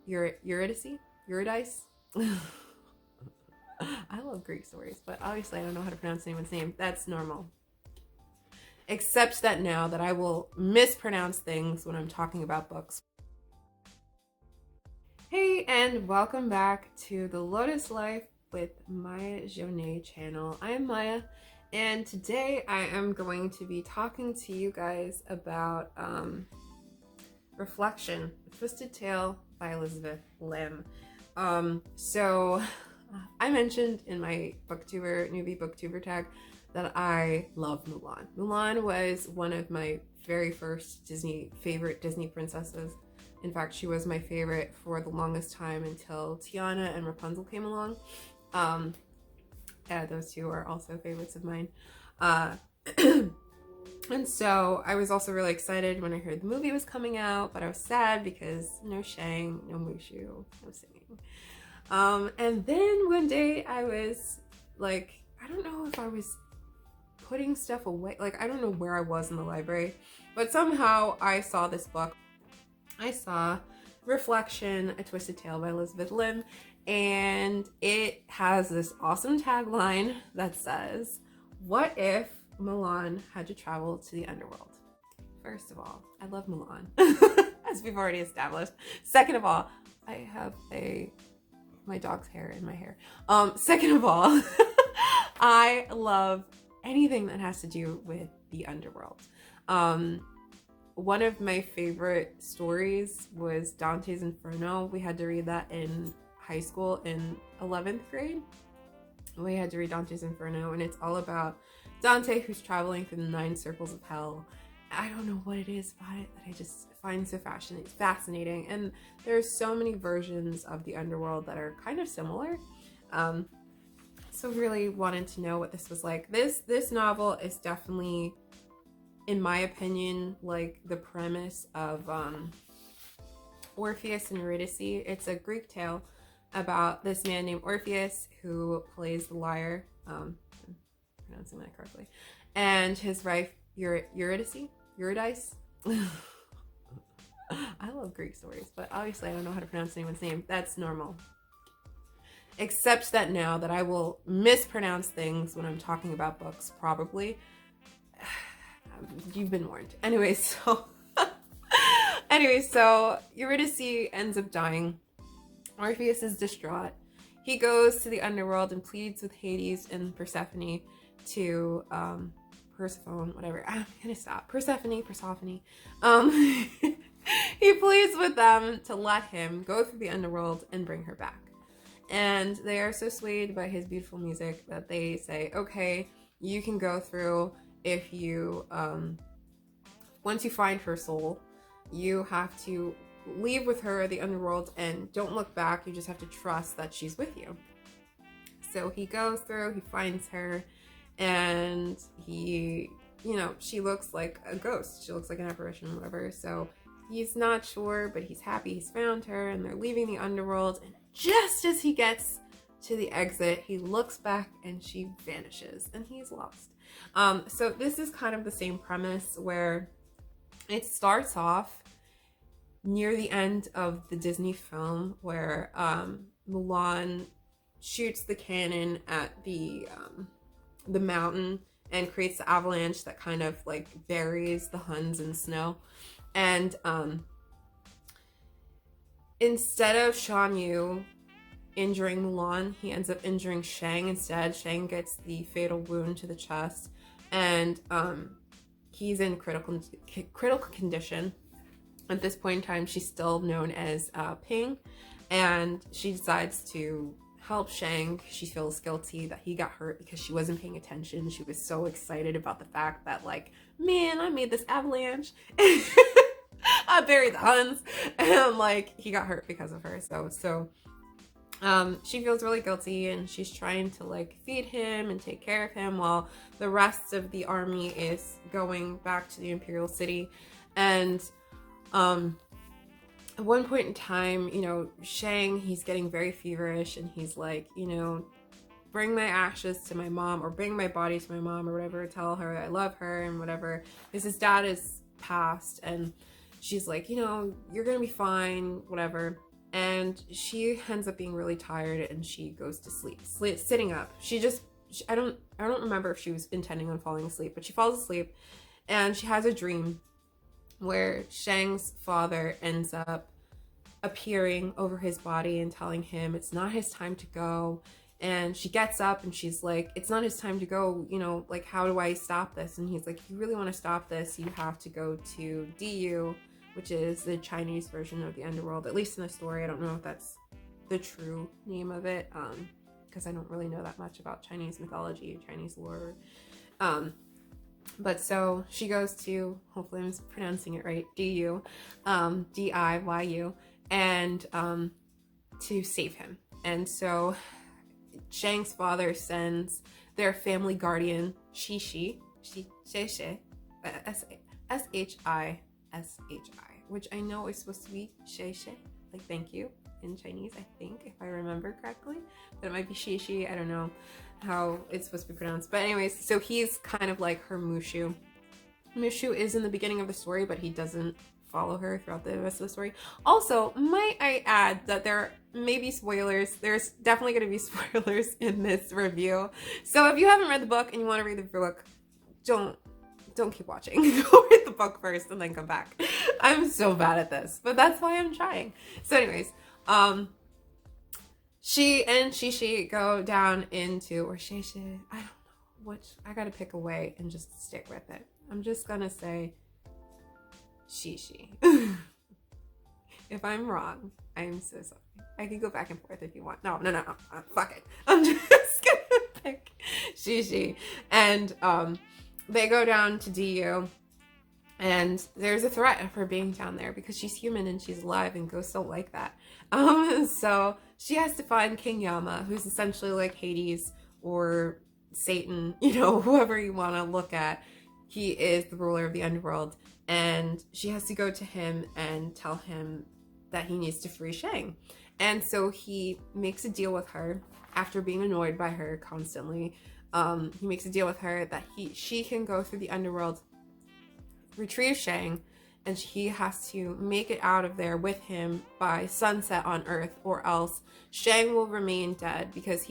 Eurydice. I love Greek stories, but obviously I don't know how to pronounce anyone's name. That's normal. Except that now that I will mispronounce things when I'm talking about books. Hey, and welcome back to the Lotus Life with Maya Jonet channel. I am Maya, and today I am going to be talking to you guys about Reflection, A Twisted Tale by Elizabeth Lim. So I mentioned in my newbie booktuber tag that I love Mulan. Mulan was one of my very first favorite Disney princesses. In fact, she was my favorite for the longest time until Tiana and Rapunzel came along. Those two are also favorites of mine. And so I was also really excited when I heard the movie was coming out, but I was sad because no Shang, no Mushu, no singing. And then one day I was like, I don't know if I was putting stuff away, like I don't know where I was in the library, but somehow I saw this book. I saw Reflection, A Twisted Tale by Elizabeth Lim, and it has this awesome tagline that says, "What if Mulan had to travel to the underworld?" First of all, I love Mulan, as we've already established. Second of all, I have my dog's hair in my hair. Second of all, I love anything that has to do with the underworld. One of my favorite stories was Dante's Inferno. We had to read that in high school in 11th grade. We had to read Dante's Inferno, and it's all about Dante who's traveling through the 9 circles of hell. I don't know what it is about it that I just find so fascinating. And there's so many versions of the underworld that are kind of similar. So really wanted to know what this was like. This novel is definitely, in my opinion, like the premise of Orpheus and Eurydice. It's a Greek tale about this man named Orpheus who plays the lyre, pronouncing that correctly, and his wife Eurydice. I love Greek stories, but obviously I don't know how to pronounce anyone's name. That's normal. Except that now that I will mispronounce things when I'm talking about books, probably. You've been warned. Anyway, so Eurydice ends up dying. Orpheus is distraught. He goes to the underworld and pleads with Hades and Persephone to Persephone, whatever. I'm gonna stop. Persephone. He pleads with them to let him go through the underworld and bring her back. And they are so swayed by his beautiful music that they say, okay, you can go through. If you, once you find her soul, you have to leave with her the underworld and don't look back. You just have to trust that she's with you. So he goes through, he finds her, and she looks like a ghost. She looks like an apparition, whatever. So he's not sure, but he's happy he's found her, and they're leaving the underworld. And just as he gets to the exit, he looks back and she vanishes and he's lost. So this is kind of the same premise where it starts off near the end of the Disney film where Mulan shoots the cannon at the mountain and creates the avalanche that kind of like buries the Huns in snow. And instead of Shan Yu injuring Mulan, he ends up injuring Shang instead. Shang gets the fatal wound to the chest, and he's in critical condition. At this point in time, she's still known as Ping, and she decides to help Shang. She feels guilty that he got hurt because she wasn't paying attention. She was so excited about the fact that, like, man, I made this avalanche. I buried the Huns, and like he got hurt because of her. So she feels really guilty, and she's trying to like feed him and take care of him while the rest of the army is going back to the Imperial City. And at one point in time, Shang, he's getting very feverish, and he's like, bring my ashes to my mom, or bring my body to my mom, or whatever, tell her I love her and whatever, because his dad is passed. And she's like, you're gonna be fine, whatever. and she ends up being really tired and she goes to sleep, sitting up. I don't remember if she was intending on falling asleep, but she falls asleep and she has a dream where Shang's father ends up appearing over his body and telling him it's not his time to go. And she gets up and she's like, it's not his time to go, you know, like, how do I stop this? And he's like, if you really want to stop this, you have to go to DU, which is the Chinese version of the underworld, at least in the story. I don't know if that's the true name of it, because I don't really know that much about Chinese mythology, Chinese lore. But so she goes to, hopefully I'm pronouncing it right, DU, DIYU, and to save him. And so Shang's father sends their family guardian, Shi, S-H-I-S-H-I, which I know is supposed to be She, like thank you in Chinese, I think, if I remember correctly. But it might be Shi, I don't know how it's supposed to be pronounced. But anyways, so he's kind of like her Mushu. Mushu is in the beginning of the story, but he doesn't follow her throughout the rest of the story. Also, might I add that there may be spoilers. There's definitely going to be spoilers in this review. So if you haven't read the book and you want to read the book, don't keep watching. Go read the book first and then come back. I'm so bad at this, but that's why I'm trying. So anyways, she and Shi go down into, or She, I don't know which, I gotta pick a way and just stick with it. I'm just gonna say Shi. If I'm wrong, I'm so sorry. I can go back and forth if you want. No, fuck it. I'm just gonna pick Shi. And they go down to DU, and there's a threat of her being down there because she's human and she's alive, and ghosts don't like that. So she has to find King Yama, who's essentially like Hades or Satan, you know, whoever you want to look at. He is the ruler of the underworld, and she has to go to him and tell him that he needs to free Shang. And so he makes a deal with her after being annoyed by her constantly. He makes a deal with her that she can go through the underworld, retrieve Shang, and he has to make it out of there with him by sunset on Earth, or else Shang will remain dead, because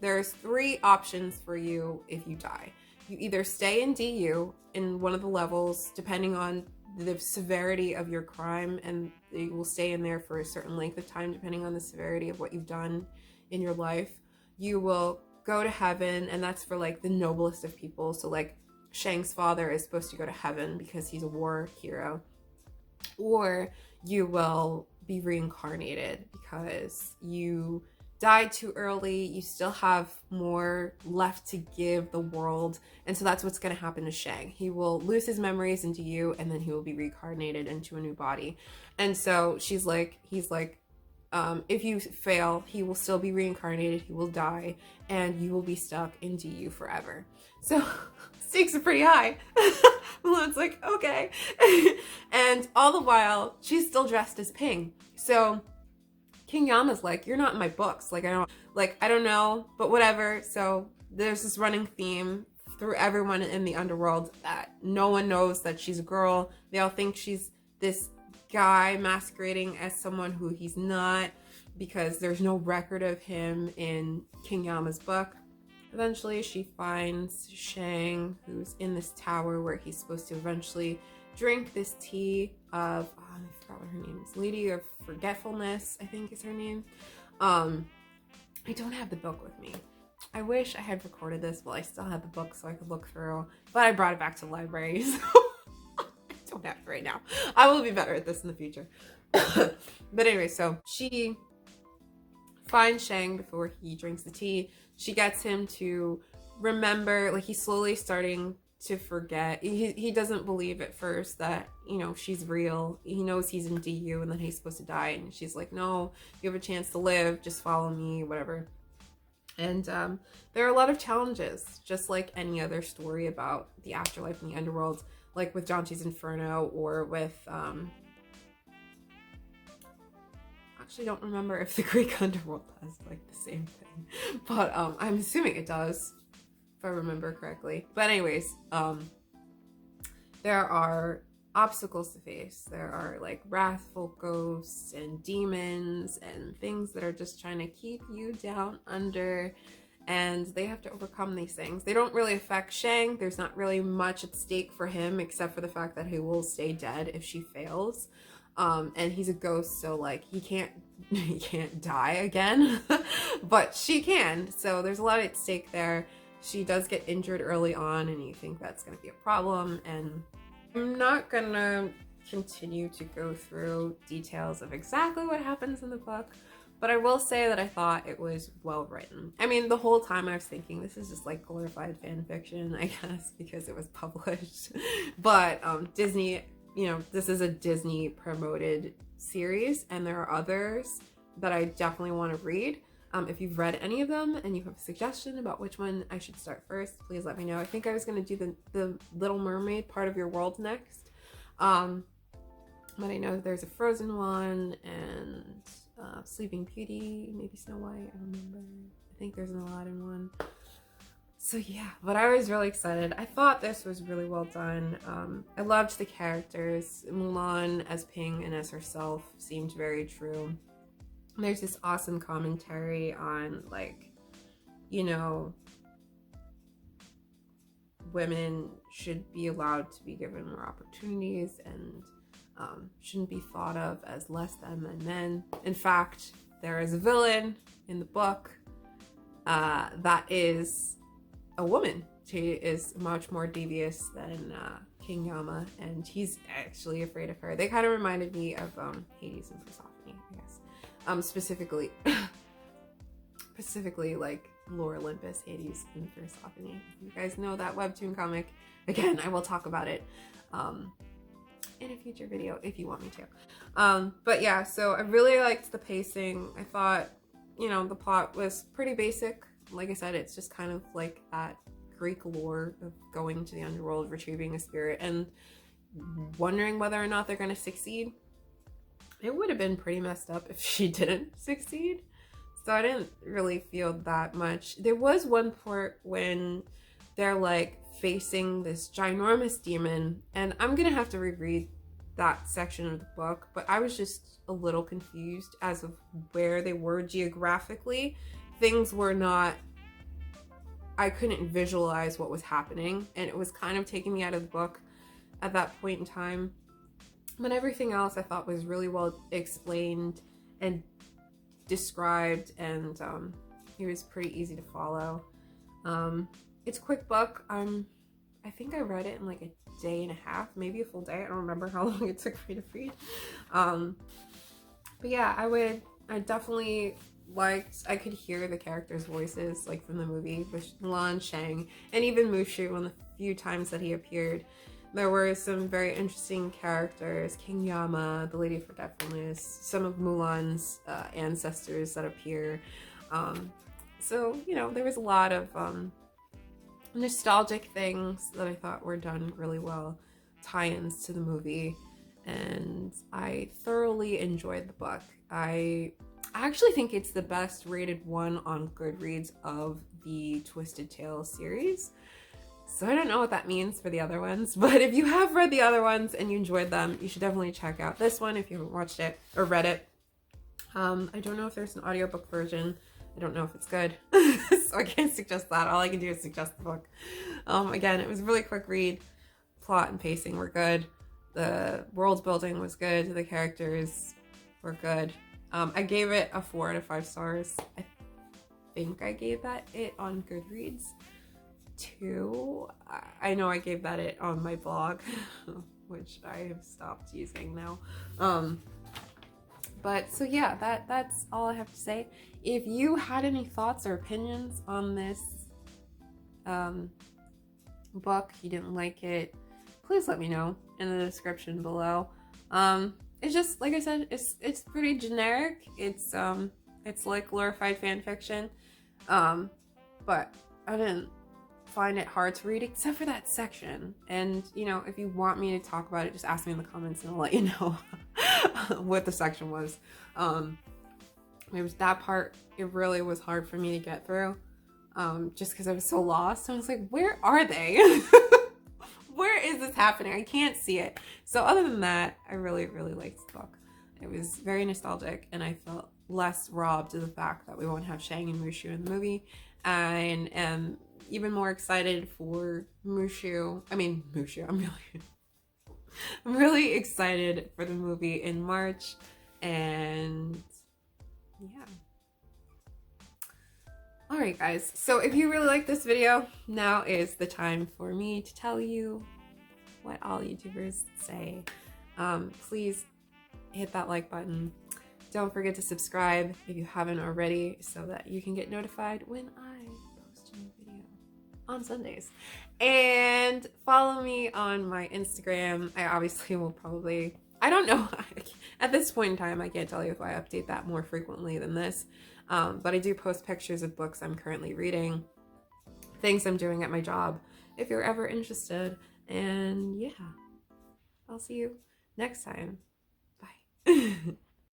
there's 3 options for you if you die. You either stay in DU in one of the levels, depending on the severity of your crime, and you will stay in there for a certain length of time depending on the severity of what you've done in your life. You will go to heaven, and that's for like the noblest of people. So like Shang's father is supposed to go to heaven because he's a war hero. Or you will be reincarnated because you died too early, you still have more left to give the world, and so that's what's going to happen to Shang. He will lose his memories into you, and then he will be reincarnated into a new body. And so he's like, if you fail, he will still be reincarnated, he will die, and you will be stuck in DU forever. So stakes are pretty high. Malone's like, okay. And all the while, she's still dressed as Ping. So King Yama's like, you're not in my books. Like, I don't know, but whatever. So there's this running theme through everyone in the underworld that no one knows that she's a girl. They all think she's this guy masquerading as someone who he's not, because there's no record of him in King Yama's book. Eventually she finds Shang, who's in this tower where he's supposed to eventually drink this tea of, I forgot what her name is, Lady of Forgetfulness, I think is her name. I don't have the book with me. I wish I had recorded this while I still had the book so I could look through, but I brought it back to the library, so I don't have it right now. I will be better at this in the future. But anyway, so she finds Shang before he drinks the tea. She gets him to remember, like he's slowly starting to forget. He doesn't believe at first that, you know, she's real. He knows he's in DU and that he's supposed to die, and she's like, no, you have a chance to live, just follow me, whatever. And there are a lot of challenges, just like any other story about the afterlife in the underworld, like with Dante's Inferno, or with actually don't remember if the Greek underworld has like the same thing, but I'm assuming it does, if I remember correctly. But anyways, there are obstacles to face. There are like wrathful ghosts and demons and things that are just trying to keep you down under, and they have to overcome these things. They don't really affect Shang. There's not really much at stake for him except for the fact that he will stay dead if she fails. And he's a ghost, so like he can't die again, but she can. So there's a lot at stake there. She does get injured early on, and you think that's going to be a problem. And I'm not gonna continue to go through details of exactly what happens in the book, but I will say that I thought it was well written. I mean, the whole time I was thinking this is just like glorified fan fiction, I guess, because it was published. But Disney, you know, this is a Disney promoted series, and there are others that I definitely want to read. If you've read any of them and you have a suggestion about which one I should start first, please let me know. I think I was going to do the Little Mermaid part of your world next. But I know there's a Frozen one and Sleeping Beauty, maybe Snow White, I remember. I think there's an Aladdin one. So yeah, but I was really excited. I thought this was really well done. I loved the characters. Mulan as Ping and as herself seemed very true. There's this awesome commentary on, like, you know, women should be allowed to be given more opportunities and shouldn't be thought of as less than men. In fact, there is a villain in the book that is a woman. She is much more devious than King Yama, and he's actually afraid of her. They kind of reminded me of Hades and Persephone, I guess. Specifically like Lore Olympus, Hades, and Persephone. If you guys know that webtoon comic, again, I will talk about it in a future video if you want me to. But yeah, so I really liked the pacing. I thought, you know, the plot was pretty basic. Like I said, it's just kind of like that Greek lore of going to the underworld, retrieving a spirit, and wondering whether or not they're going to succeed. It would have been pretty messed up if she didn't succeed. So I didn't really feel that much. There was one part when they're like facing this ginormous demon, and I'm gonna have to reread that section of the book, but I was just a little confused as of where they were geographically. Things were not, I couldn't visualize what was happening, and it was kind of taking me out of the book at that point in time. But everything else I thought was really well explained and described, and it was pretty easy to follow. It's a quick book. I think I read it in like a day and a half, maybe a full day. I don't remember how long it took me to read. But yeah, I definitely liked, I could hear the characters' voices like from the movie with Mulan, Shang, and even Mushu on the few times that he appeared. There were some very interesting characters, King Yama, the Lady of Forgetfulness, some of Mulan's ancestors that appear. So, you know, there was a lot of nostalgic things that I thought were done really well, tie-ins to the movie, and I thoroughly enjoyed the book. I actually think it's the best rated one on Goodreads of the Twisted Tales series. So I don't know what that means for the other ones, but if you have read the other ones and you enjoyed them, you should definitely check out this one if you haven't watched it or read it. I don't know if there's an audiobook version. I don't know if it's good, so I can't suggest that. All I can do is suggest the book. Again, it was a really quick read. Plot and pacing were good. The world building was good. The characters were good. I gave it a 4 out of 5 stars. I think I gave that it on Goodreads. 2. I know I gave that it on my blog, which I have stopped using now. But so yeah, that's all I have to say. If you had any thoughts or opinions on this book, you didn't like it, please let me know in the description below. It's just, like I said, it's pretty generic. It's like glorified fan fiction, but I didn't find it hard to read except for that section. And you know, if you want me to talk about it, just ask me in the comments and I'll let you know what the section was. It was that part, it really was hard for me to get through, just because I was so lost. I was like, where are they? Where is this happening. I can't see it. So other than that, I really, really liked the book. It was very nostalgic, and I felt less robbed of the fact that we won't have Shang and Mushu in the movie. And am even more excited for Mushu. I'm really excited for the movie in March. And yeah. Alright guys, so if you really like this video, now is the time for me to tell you what all YouTubers say. Please hit that like button. Don't forget to subscribe if you haven't already so that you can get notified when I post a new video on Sundays. And follow me on my Instagram. I obviously will probably, I don't know, at this point in time I can't tell you if I update that more frequently than this, but I do post pictures of books I'm currently reading, things I'm doing at my job, if you're ever interested. And yeah, I'll see you next time. Bye.